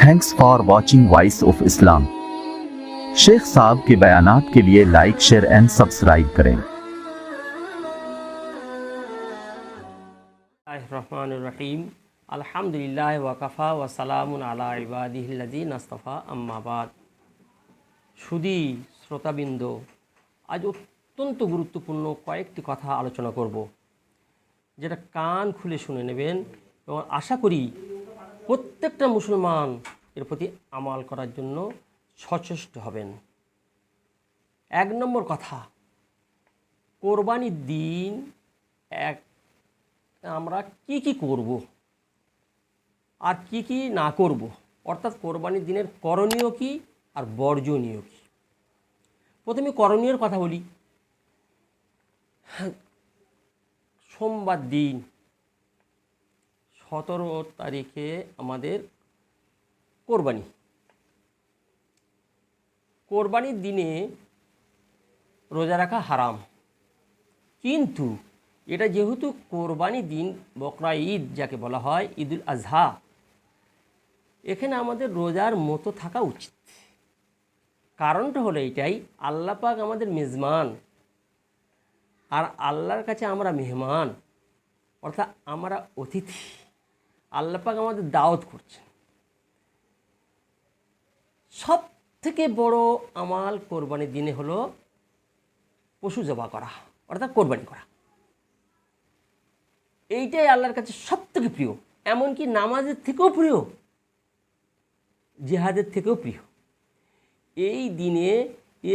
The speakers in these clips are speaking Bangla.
Thanks for watching voice of Islam. शेख साहब के बयानात के लिए लाइक, शेयर एंड सब्सक्राइब करें। रहीम अल्हम्दुलिल्लाह वकफ़ा वसलामुन अला इबादिहिल्लज़ीना इस्तफ़ा अम्मा बाद। সুধী শ্রোতাবৃন্দ, আজ অত্যন্ত গুরুত্বপূর্ণ কয়েকটি কথা আলোচনা করব, যেটা কান খুলে শুনে নেবেন এবং আশা করি প্রত্যেকটা মুসলমান এর প্রতি আমাল করার জন্য সচেষ্ট হবেন। এক নম্বর কথা, কোরবানির দিন আমরা কি করব আর কি না করব, অর্থাৎ কোরবানির দিনের করণীয় কি আর বর্জনীয় কি। প্রথমে করণীয়র কথা বলি। সোমবার দিন 17 তারিখে আমাদের কোরবানির দিনে রোজা রাখা হারাম, কিন্তু এটা যেহেতু কোরবানির দিন, বকরা ঈদ যাকে বলা হয়, ঈদুল আজহা, এখানে আমাদের রোজার মতো থাকা উচিত। কারণটা হলো এইটাই, আল্লাহ পাক আমাদের মেজবান আর আল্লাহর কাছে আমরা মেহমান, অর্থাৎ আমরা অতিথি। আল্লাহ পাক আমাদের দাওয়াত করছেন। সব থেকে বড় আমাল কোরবানির দিনে হলো পশু জবাই করা, অর্থাৎ কোরবানি করা। এইটাই আল্লাহর কাছে সব থেকে প্রিয়, এমনকি নামাজের থেকেও প্রিয়, জিহাদের থেকেও প্রিয়। এই দিনে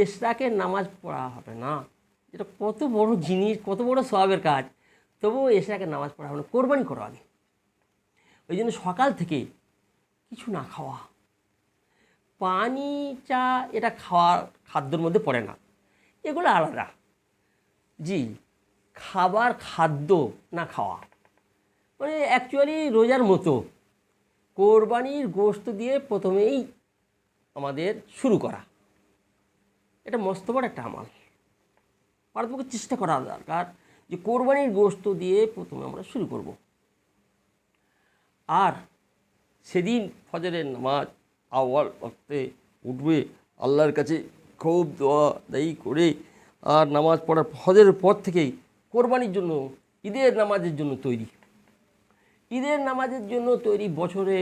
ইশরাকের নামাজ পড়া হবে না, এটা কত বড় জিনিস, কত বড় সওয়াবের কাজ, তবুও ইশরাকের নামাজ পড়া হবে না, কোরবানি করো আগে। ওই জন্য সকাল থেকে কিছু না খাওয়া, পানি, চা, এটা খাদ্যর মধ্যে পড়ে না, এগুলো আলাদা। জি, খাদ্য না খাওয়া মানে অ্যাকচুয়ালি রোজার মতো কোরবানির গোশত দিয়ে প্রথমেই আমাদের শুরু করা, এটা মস্ত বড় একটা আমাল। পারতপক্ষে চেষ্টা করা দরকার যে কোরবানির গোশত দিয়ে প্রথমে আমরা শুরু করব। আর সেদিন ফজরের নামাজ আউয়াল ওয়াক্তে উঠবে, আল্লাহর কাছে খুব দোয়া দায়ী করে, আর নামাজ পড়ার ফজরের পর থেকেই কোরবানির জন্য, ঈদের নামাজের জন্য তৈরি। ঈদের নামাজের জন্য তৈরি, বছরে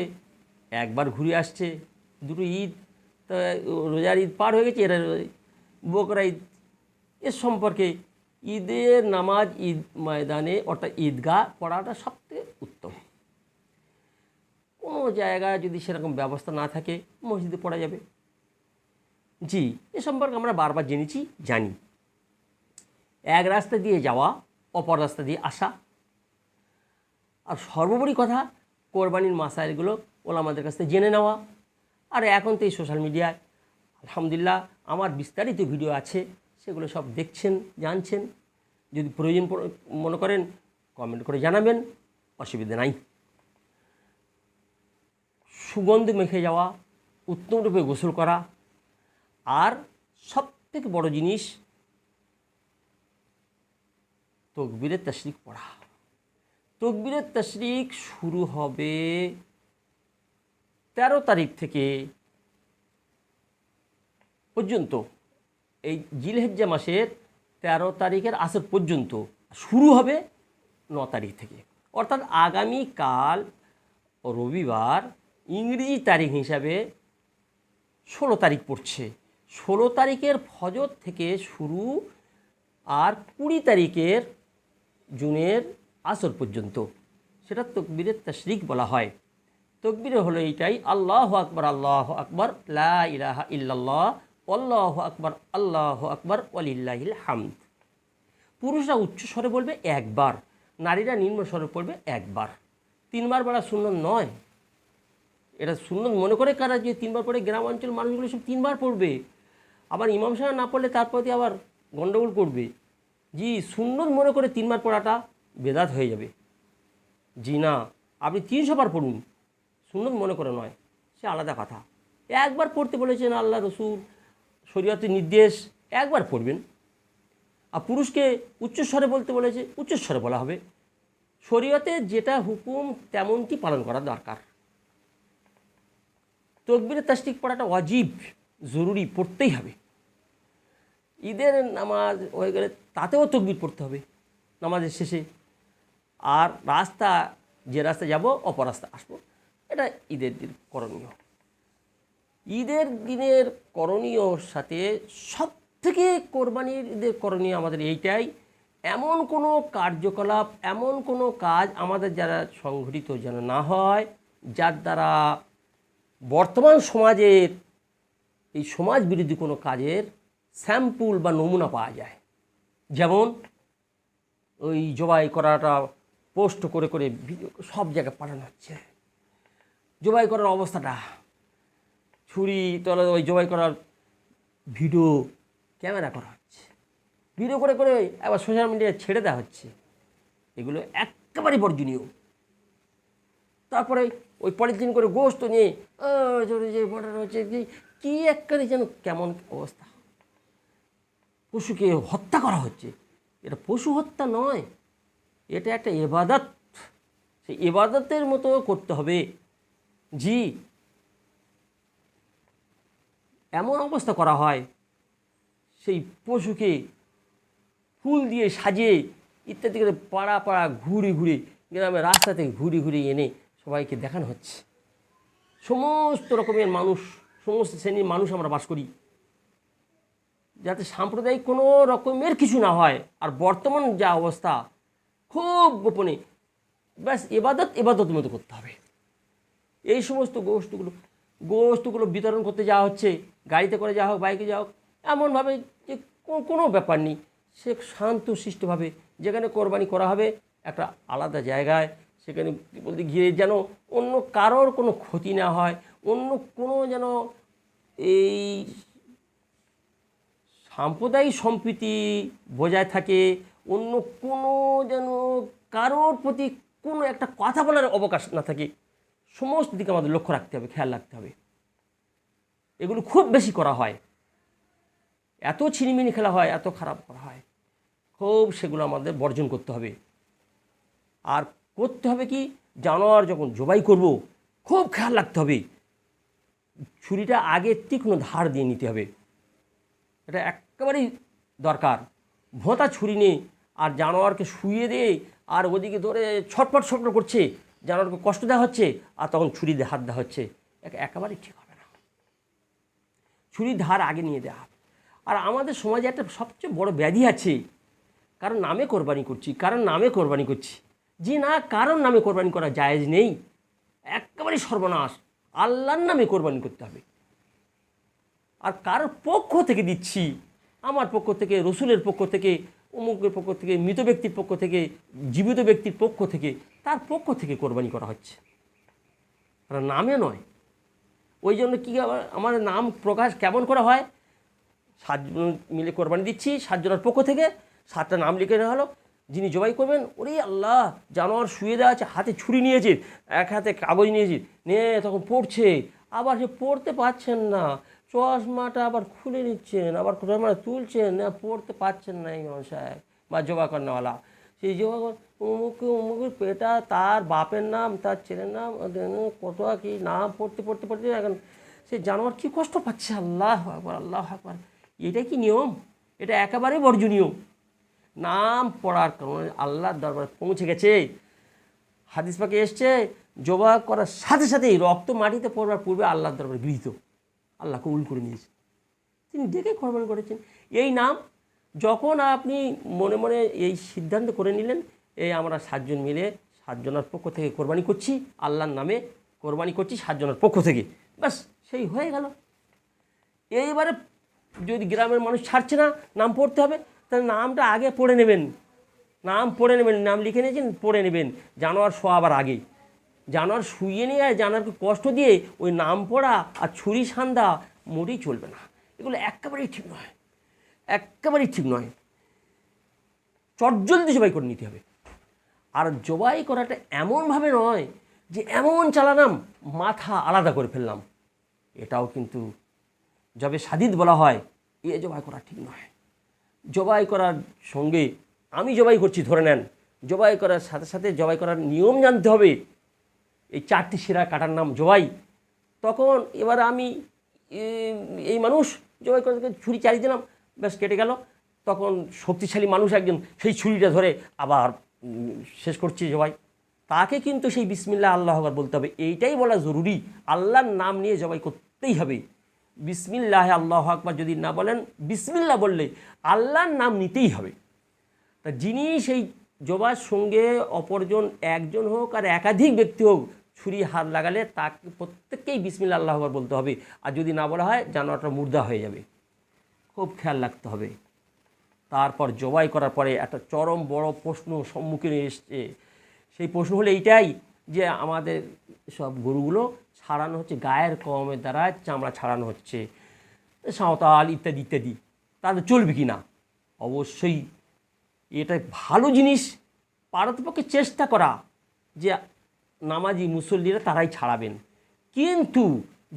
একবার ঘুরে আসছে, দুটো ঈদ, তা রোজার ঈদ পার হয়ে গেছে, এরা বকরা ঈদ। এর সম্পর্কে ঈদের নামাজ ঈদ ময়দানে, অর্থাৎ ঈদগাহ পড়াটা সবথেকে উত্তম। কোনো জায়গায় যদি সেরকম ব্যবস্থা না থাকে, মসজিদে পড়া যাবে। জি, এ সম্পর্কে আমরা বারবার জানি। এক রাস্তা দিয়ে যাওয়া, অপর রাস্তা দিয়ে আসা। আর সর্বোপরি কথা, কোরবানির মাসাইলগুলো ওলামাদের কাছ থেকে জেনে নেওয়া। আর এখন তো এই সোশ্যাল মিডিয়ায় আলহামদুলিল্লাহ আমার বিস্তারিত ভিডিও আছে, সেগুলো সব দেখছেন, জানছেন। যদি প্রয়োজন মনে করেন কমেন্ট করে জানাবেন, অসুবিধা নাই। সুগন্ধ মেখে যাওয়া, উত্তম রূপে গোসল করা, আর সবথেকে বড় জিনিস তাকবীরে তাশরিক পড়া। তাকবীরে তাশরিক শুরু হবে 13 তারিখ থেকে পর্যন্ত, এই জিলহিজ্জা মাসের 13 তারিখের আসর পর্যন্ত। শুরু হবে 9 তারিখ থেকে, অর্থাৎ আগামীকাল রবিবার, ইংরেজি তারিখ হিসাবে 16 তারিখ পড়ছে। 16 তারিখের ফজর থেকে শুরু, আর 20 তারিখের জুনের আসর পর্যন্ত, সেটা তাকবীরে তাশরিক বলা হয়। তাকবীর হলো এইটাই, আল্লাহু আকবার, আল্লাহু আকবার, লা ইলাহা ইল্লাল্লাহ, আল্লাহু আকবার, আল্লাহু আকবার, ওয়ালিল্লাহিল হামদ। পুরুষরা উচ্চ স্বরে বলবে একবার, নারীরা নিম্ন স্বরে পড়বে একবার। 3 বার বলা সুন্নত নয়, এটা সুন্নত মনে করে কারা যে 3 বার পড়ে, গ্রাম অঞ্চল মানুষগুলো সব 3 বার পড়বে, আবার ইমাম সাহেব না পড়লে তার প্রতি আবার গণ্ডগোল করবে। জি, সুন্নত মনে করে 3 বার পড়াটা বেদাত হয়ে যাবে। জি না, আপনি 300 বার পড়ুন, সুন্নত মনে করে নয়, সে আলাদা কথা। একবার পড়তে বলেছেন আল্লাহ রসুল, শরীয়তের নির্দেশ, একবার পড়বেন। আর পুরুষকে উচ্চস্বরে বলতে বলেছে, উচ্চস্বরে বলা হবে। শরীয়তে যেটা হুকুম তেমনটি পালন করা দরকার। তকবীরে তাশরিক পড়াটা ওয়াজিব, জরুরি, পড়তেই হবে। ঈদের নামাজ হয়ে গেলে তাতেও তকবীর পড়তে হবে নামাজের শেষে। আর রাস্তা, যে রাস্তা যাব অপর রাস্তা আসবো, এটা ঈদের দিন করণীয়। ঈদের দিনের করণীয়র সাথে সবথেকে কোরবানির ঈদের করণীয় আমাদের এইটাই, এমন কোনো কার্যকলাপ, এমন কোনো কাজ আমাদের যারা সংঘটিত যেন না হয়, যার দ্বারা বর্তমান সমাজের এই সমাজ বিরোধী কোনো কাজের স্যাম্পল বা নমুনা পাওয়া যায়। যেমন ওই জবাই করাটা পোস্ট করে করে ভিডিও সব জায়গায় পাঠানো হচ্ছে, জবাই করার অবস্থাটা, ছুরি তলে ওই জবাই করার ভিডিও ক্যামেরা করা হচ্ছে, ভিডিও করে করে আবার সোশ্যাল মিডিয়ায় ছেড়ে দেওয়া হচ্ছে। এগুলো একেবারে বর্জনীয়। তারপরে ওই পলিথিন করে গোস্ত নিয়ে যে পাঠানো হচ্ছে, কী একবারে যেন কেমন অবস্থা, পশুকে হত্যা করা হচ্ছে। এটা পশু হত্যা নয়, এটা একটা ইবাদত। সেই ইবাদতের মতো করতে হবে। জি, এমন অবস্থা করা হয়, সেই পশুকে ফুল দিয়ে সাজিয়ে ইত্যাদি করে পাড়া পাড়া ঘুরে ঘুরে, গ্রামের রাস্তা থেকে ঘুরে ঘুরে এনে সবাইকে দেখানো হচ্ছে। সমস্ত রকমের মানুষ, সমস্ত শ্রেণীর মানুষ আমরা বাস করি, যাতে সাম্প্রদায়িক কোনো রকমের কিছু না হয়। আর বর্তমান যা অবস্থা, খুব গোপনে, ব্যাস এবাদতের মতো করতে হবে। এই সমস্ত গোষ্ঠগুলো বিতরণ করতে যাওয়া হচ্ছে, গাড়িতে করে যাওয়া হোক, বাইকে যাওয়া হোক, এমনভাবে যে কোনো ব্যাপার নেই। সে শান্তশিষ্টভাবে যেখানে কোরবানি করা হবে একটা আলাদা জায়গায়, সেখানে বলতে গিয়ে যেন অন্য কারোর কোনো ক্ষতি না হয়, অন্য কোনো যেন এই সাম্প্রদায়িক সম্প্রীতি বজায় থাকে, অন্য কোনো যেন কারোর প্রতি কোনো একটা কথা বলার অবকাশ না থাকে, সমস্ত দিকে আমাদের লক্ষ্য রাখতে হবে, খেয়াল রাখতে হবে। এগুলো খুব বেশি করা হয়, এত ছিনিমিনি খেলা হয়, এত খারাপ করা হয়, খুব সেগুলো আমাদের বর্জন করতে হবে। আর করতে হবে কি, জানোয়ার যখন জবাই করব খুব খেয়াল রাখতে হবে, ছুরিটা আগে তীক্ষ্ণ ধার দিয়ে নিতে হবে, এটা একেবারেই দরকার। ভোঁতা ছুরি নেই আর জানোয়ারকে শুইয়ে দিয়ে আর ওদিকে ধরে ছটফট করছে, জানোয়ারকে কষ্ট দেওয়া হচ্ছে, আর তখন ছুরি দিয়ে হাত দেওয়া হচ্ছে, একেবারেই ঠিক হবে না। ছুরির ধার আগে নিয়ে দেওয়া। আর আমাদের সমাজে একটা সবচেয়ে বড় ব্যাধি আছে, কারণ নামে কোরবানি করছি, যে না, কারণ নামে কোরবানি করা জায়েজ নেই, একেবারেই সর্বনাশ। আল্লাহর নামে কোরবানি করতে হবে। আর কারোর পক্ষ থেকে দিচ্ছি, আমার পক্ষ থেকে, রসুলের পক্ষ থেকে, অমুকের পক্ষ থেকে, মৃত ব্যক্তির পক্ষ থেকে, জীবিত ব্যক্তির পক্ষ থেকে, তার পক্ষ থেকে কোরবানি করা হচ্ছে, আর নামে নয়। ওই জন্য কী, আমাদের নাম প্রকাশ কেমন করা হয়, 7 জন মিলে কোরবানি দিচ্ছি, 7 জনের পক্ষ থেকে 7টা নাম লিখে নেওয়া হলো। যিনি জবাই করবেন, ওরে আল্লাহ, জানোয়ার শুয়ে দেওয়া আছে, হাতে ছুরি নিয়েছে, এক হাতে কাগজ নিয়েছে, নিয়ে তখন পড়ছে, আবার সে পড়তে পারছেন না, চশমাটা আবার খুলে নিচ্ছেন, আবার চশমাটা তুলছেন, না পড়তে পারছেন না ইমাম সাহেব বা জবা কর্নাওয়ালা। সেই জবা অমুকের পেটা, তার বাপের নাম, তার ছেলের নাম, কত কি নাম পড়তে এখন সে জানোয়ার কী কষ্ট পাচ্ছে। আল্লাহ আকবার, আল্লাহ আকবার। এটা কি নিয়ম? এটা একেবারেই বর্জনীয়। নাম পড়ার কারণে আল্লাহর দরবারে পৌঁছে গেছে। হাদিস পাকে এসছে, জবা করার সাথে সাথেই রক্ত মাটিতে পড়বার পূর্বে আল্লাহর দরবারে গৃহীত, আল্লাহ কবুল করে নিয়েছে, তিনি ডেকে কোরবানি করেছেন। এই নাম যখন আপনি মনে মনে এই সিদ্ধান্ত করে নিলেন, এই আমরা 7 জন মিলে 7 জনের পক্ষ থেকে কোরবানি করছি, আল্লাহর নামে কোরবানি করছি 7 জনের পক্ষ থেকে, ব্যাস সেই হয়ে গেল। এইবারে যদি গ্রামের মানুষ ছাড়ছে না, নাম পড়তে হবে, তাহলে নামটা আগে পড়ে নেবেন, নাম লিখে নিয়েছেন, পড়ে নেবেন। জানোয়ার শোয়াবার আগে, জানোয়ার শুইয়ে নিয়ে জানোয়ারকে কষ্ট দিয়ে ওই নাম পড়া আর ছুরি সান্দা মোটেই চলবে না। এগুলো একেবারেই ঠিক নয়, চটজলদি জবাই করে নিতে হবে। আর জবাই করাটা এমনভাবে নয় যে এমন চালালাম মাথা আলাদা করে ফেললাম, এটাও কিন্তু যবে সাদিদ বলা হয়, জবাই করা ঠিক নয়। জবাই করার সঙ্গে আমি জবাই করছি ধরে নেন, জবাই করার সাথে সাথে জবাই করার নিয়ম জানতে হবে। এই 4টি শিরা কাটার নাম জবাই, তখন এবার আমি এই মানুষ জবাই করে ছুরি চালিয়ে দিলাম, ব্যাস কেটে গেল। তখন শক্তিশালী মানুষ একজন সেই ছুরিটা ধরে আবার শেষ করছে জবাই। তাকে কিন্তু সেই বিসমিল্লাহ আল্লাহু আকবার বলতে হবে, এইটাই বলা জরুরি। আল্লাহর নাম নিয়ে জবাই করতেই হবে। বিসমিল্লাহ আল্লাহু আকবার যদি না বলেন, বিসমিল্লাহ বললে আল্লাহর নাম নিতেই হবে। তা যিনি সেই জবার সঙ্গে অপরজন একজন হোক আর একাধিক ব্যক্তি হোক ছুরি হাত লাগালে তাকে প্রত্যেককেই বিসমিল্লাহ আল্লাহু আকবার বলতে হবে। আর যদি না বলা হয় জানোয়ারটা মুর্দা হয়ে যাবে, খুব খেয়াল রাখতে হবে। তারপর জবাই করার পরে একটা চরম বড় প্রশ্ন সম্মুখীন এসছে। সেই প্রশ্ন হলো এইটাই যে আমাদের সব গরুগুলো ছাড়ানো হচ্ছে গায়ের কমের দ্বারা, চামড়া ছাড়ানো হচ্ছে, সাঁওতাল ইত্যাদি ইত্যাদি, তাদের চলবে কি না? অবশ্যই এটা ভালো জিনিস, পারতপক্ষে চেষ্টা করা যে নামাজি মুসল্লিরা তারাই ছাড়াবেন। কিন্তু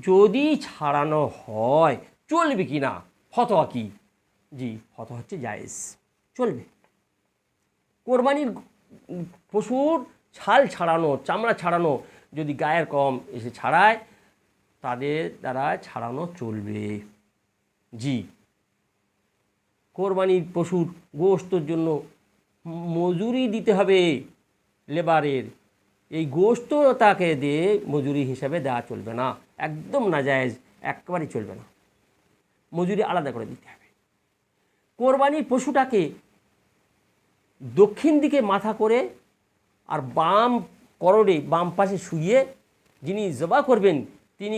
যদি ছাড়ানো হয় চলবে কি না, ফতোয়া কি? জি, ফতোয়া হচ্ছে জায়েজ, চলবে। কোরবানির পশুর ছাল ছাড়ানো, চামড়া ছাড়ানো যদি গায়ের কম এসে ছাড়ায় তাদের দ্বারা ছাড়ানো চলবে। জি, কোরবানির পশুর গোশতের জন্য মজুরি দিতে হবে লেবারের, এই গোশত তাকে দিয়ে মজুরি হিসাবে দেওয়া চলবে না, একদম নাজায়েজ, একেবারেই চলবে না, মজুরি আলাদা করে দিতে হবে। কোরবানির পশুটাকে দক্ষিণ দিকে মাথা করে আর বাম করড়ে বাম পাশে শুইয়ে যিনি জবা করবেন তিনি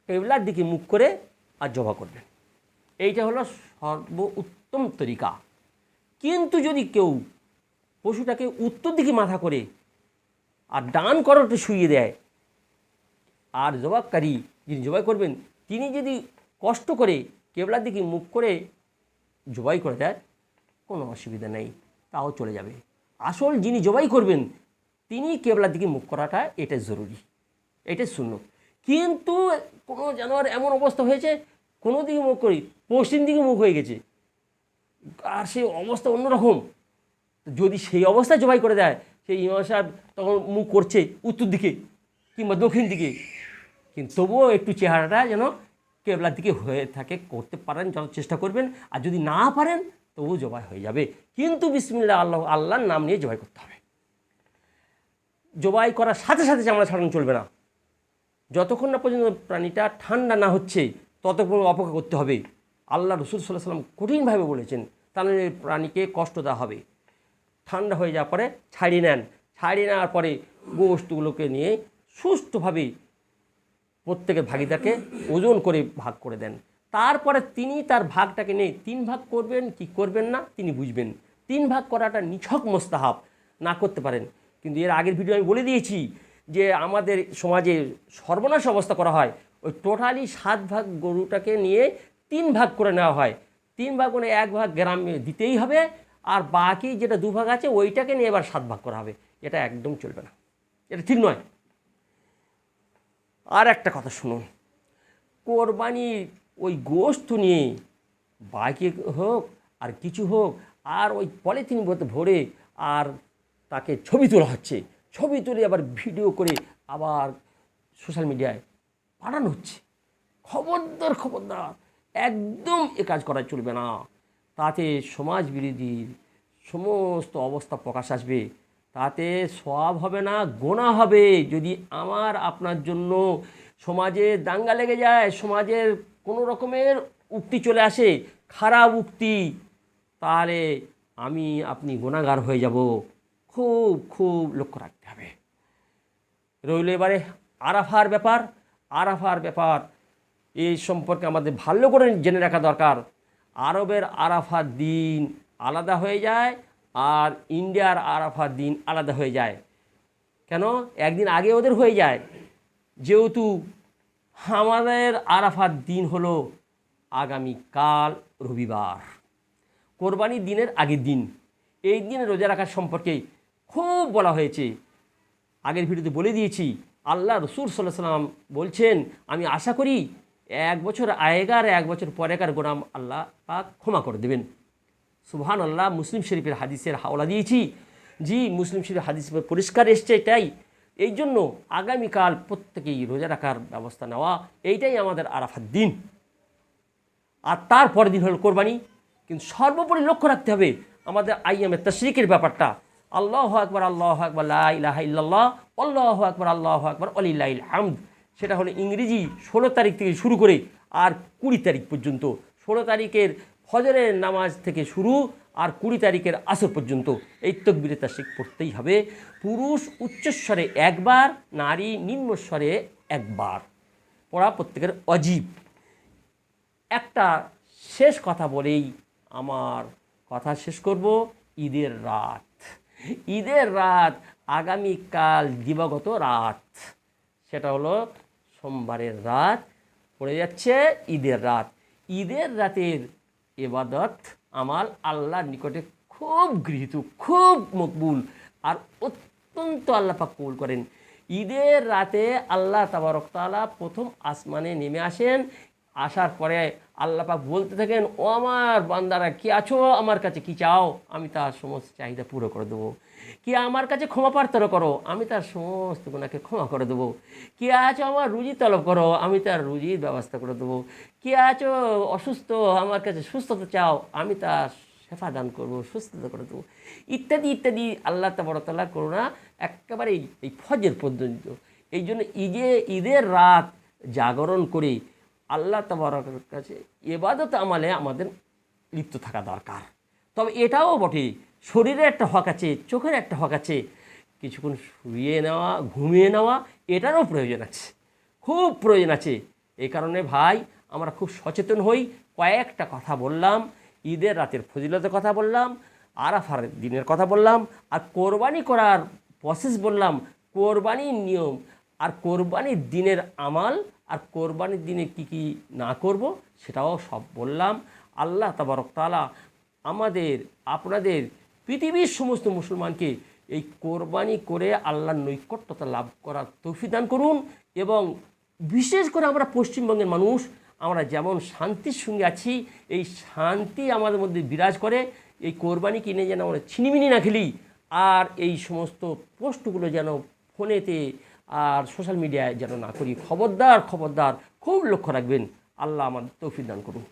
কেবলার দিকে মুখ করে আর জবা করবেন। এইটা হলো সর্বোত্তম তরিকা। কিন্তু যদি কেউ পশুটাকে উত্তর দিকে মাথা করে আর ডান করড়ে শুইয়ে দেয় আর জবাকারী যিনি জবাই করবেন তিনি যদি কষ্ট করে কেবলার দিকে মুখ করে জবাই করে দেয় কোনো অসুবিধা নেই, তাও চলে যাবে। আসল যিনি জবাই করবেন তিনি কেবলার দিকে মুখ করাটা এটা জরুরি, এটা সুন্নত। কিন্তু কোনো জানোয়ার এমন অবস্থা হয়েছে কোনো দিকে মুখ করি পশ্চিম দিকে মুখ হয়ে গেছে আর সেই অবস্থা অন্যরকম, যদি সেই অবস্থায় জবাই করে দেয় সেই ইমাম সাহেব তখন মুখ করছে উত্তর দিকে কিংবা দক্ষিণ দিকে, কিন্তু তবুও একটু চেহারাটা যেন কেবলার দিকে হয়ে থাকে, করতে পারেন যত চেষ্টা করবেন। আর যদি না পারেন তবুও জবাই হয়ে যাবে, কিন্তু বিসমিল্লাহ আল্লাহর নাম নিয়ে জবাই করতে হবে। জবাই করার সাথে সাথে চামড়া ছাড়ানো চলবে না, যতক্ষণ না পর্যন্ত প্রাণীটা ঠান্ডা না হচ্ছে ততক্ষণ অপেক্ষা করতে হবে। আল্লাহ রসুল সাল্লাল্লাহু আলাইহি ওয়াসাল্লাম কঠিনভাবে বলেছেন তাহলে প্রাণীকে কষ্ট দেওয়া হবে। ঠান্ডা হয়ে যাওয়ার পরে ছাড়িয়ে নেন, ছাড়িয়ে নেওয়ার পরে গোশতগুলোকে নিয়ে সুষ্ঠুভাবে প্রত্যেকের ভাগিদারকে ওজন করে ভাগ করে দেন। তারপরে তিনি তার ভাগটাকে নিয়ে 3 ভাগ করবেন কি করবেন না তিনি বুঝবেন। 3 ভাগ করাটা নিছক মোস্তাহাব, না করতে পারেন। কিন্তু এর আগের ভিডিও আমি বলে দিয়েছি যে আমাদের সমাজে সর্বনাশ অবস্থা করা হয়, ওই টোটালি 7 ভাগ গরুটাকে নিয়ে 3 ভাগ করে নেওয়া হয়। 3 ভাগ করে 1 ভাগ গ্রামে দিতেই হবে, আর বাকি যেটা 2 ভাগ আছে ওইটাকে নিয়ে এবার 7 ভাগ করা হবে। এটা একদম চলবে না, এটা ঠিক নয়। আর একটা কথা শুনুন, কোরবানির ওই গোশত নিয়ে বাকি হোক আর কিছু হোক আর ওই পলিথিন ভরে আর তাকে ছবি তোলা হচ্ছে, ছবি তুলে আবার ভিডিও করে আবার সোশ্যাল মিডিয়ায় পাঠানো হচ্ছে। খবরদার খবরদার, একদম এ কাজ করা চলবে না, তাতে সমাজ বিরোধীর সমস্ত অবস্থা প্রকাশ আসবে, তাতে সওয়াব হবে না গোনা হবে। যদি আমার আপনার জন্য সমাজে দাঙ্গা লেগে যায়, সমাজের কোনো রকমের উক্তি চলে আসে, খারাপ উক্তি, তাহলে আমি আপনি গুনাহগার হয়ে যাব। খুব খুব লক্ষ্য রাখতে হবে। রইল এবারে আরাফার ব্যাপার। আরাফার ব্যাপার এই সম্পর্কে আমাদের ভালো করে জেনে রাখা দরকার। আরবের আরাফার দিন আলাদা হয়ে যায় আর ইন্ডিয়ার আরাফার দিন আলাদা হয়ে যায়। কেন? একদিন আগে ওদের হয়ে যায়, যেহেতু আমাদের আরাফার দিন হলো আগামীকাল রবিবার, কোরবানির দিনের আগের দিন। এই দিনে রোজা রাখার সম্পর্কে খুব বলা হয়েছে, আগের ভিডিওতে বলে দিয়েছি। আল্লাহ রসুল সাল্লাল্লাহু আলাইহি ওয়াসাল্লাম বলছেন, আমি আশা করি 1 বছর আগেকার 1 বছর পরেকার গুনাহ আল্লাহ পাক ক্ষমা করে দেবেন। সুবহানাল্লাহ। মুসলিম শরীফের হাদিসের হাওলা দিয়েছি। জি, মুসলিম শরীফের হাদিস পরিষ্কার এসছে এটাই এই জন্য আগামীকাল প্রত্যেকেই রোজা রাখার ব্যবস্থা নেওয়া, এইটাই আমাদের আরাফার দিন। আর তারপরের দিন হলো কোরবানি। কিন্তু সর্বোপরি লক্ষ্য রাখতে হবে আমাদের আইয়ামে তাশরিকের ব্যাপারটা। আল্লাহু আকবার, আল্লাহু আকবার, লা ইলাহা ইল্লাল্লাহ, আল্লাহু আকবার, আল্লাহু আকবার, ওয়ালিল্লাহিল হামদ। সেটা হলো ইংরেজি 16 তারিখ থেকে শুরু করে আর 20 তারিখ পর্যন্ত। 16 তারিখের ফজরের নামাজ থেকে শুরু আর 20 তারিখের আসর পর্যন্ত এই তাকবীরে তাশরিক পড়তেই হবে। পুরুষ উচ্চস্বরে একবার, নারী নিম্নস্বরে একবার পড়া প্রত্যেকের অজীব। একটা শেষ কথা বলেই আমার কথা শেষ করব। ঈদের রাত, ঈদের রাত আগামীকাল দিবাগত রাত, সেটা হলো সোমবারের রাত পড়ে যাচ্ছে ঈদের রাত। ঈদের রাতের ইবাদত আমাল আল্লাহর নিকটে খুব গৃহীত, খুব মকবুল, আর অত্যন্ত আল্লাহ পাক কবুল করেন। ঈদের রাতে আল্লাহ তাবারক তাআলা প্রথম আসমানে নেমে আসেন। আসার পরে আল্লাহ পাক বলতে থাকেন, ও আমার বান্দারা কি আছো, আমার কাছে কি চাও, আমি তার সমস্ত চাহিদা পুরো করে দেবো। কি আমার কাছে ক্ষমা প্রার্থনা করো, আমি তার সমস্ত গুনাহকে ক্ষমা করে দেবো। কি আছো আমার রুজি তলব করো, আমি তার রুজির ব্যবস্থা করে দেবো। কি আছো অসুস্থ, আমার কাছে সুস্থতা চাও, আমি তার শেফা দান করবো, সুস্থতা করে দেবো, ইত্যাদি ইত্যাদি। আল্লাহ তাবারক তাআলা করুণা একেবারে এই ফজর পর্যন্ত। এই জন্য ঈদের রাত জাগরণ করে আল্লাহ তাবারকের কাছে ইবাদত আমালে আমাদের লিপ্ত থাকা দরকার। তবে এটাও বটে, শরীরের একটা হক আছে, চোখের একটা হক আছে। কিছুক্ষণ শুয়ে নেওয়া, ঘুমিয়ে নেওয়া, এটারও প্রয়োজন আছে, খুব প্রয়োজন আছে। এই কারণে ভাই আমরা খুব সচেতন হই। কয়েকটা কথা বললাম, ঈদের রাতের ফজিলতের কথা বললাম, আরাফার দিনের কথা বললাম, আর কোরবানি করার প্রসেস বললাম, কোরবানির নিয়ম, আর কোরবানির দিনের আমাল, আর কোরবানির দিনে কি কি না করব সেটাও সব বললাম। আল্লাহ তাবারক তাআলা আমাদের আপনাদের পৃথিবীর সমস্ত মুসলমানকে এই কোরবানি করে আল্লাহর নৈকট্যতা লাভ করার তৌফিক দান করুন। এবং বিশেষ করে আমরা পশ্চিমবঙ্গের মানুষ, আমরা যেমন শান্তির সঙ্গে আছি, এই শান্তি আমাদের মধ্যে বিরাজ করে। এই কোরবানি কিনে যেন আমরা ছিনিমিনি না খেলি, আর এই সমস্ত পোস্টগুলো যেন ফোনেতে আর সোশ্যাল মিডিয়ায় যেন না করি। খবরদার খবরদার, খুব লক্ষ্য রাখবেন। আল্লাহ আমাদের তৌফিক দান করুন।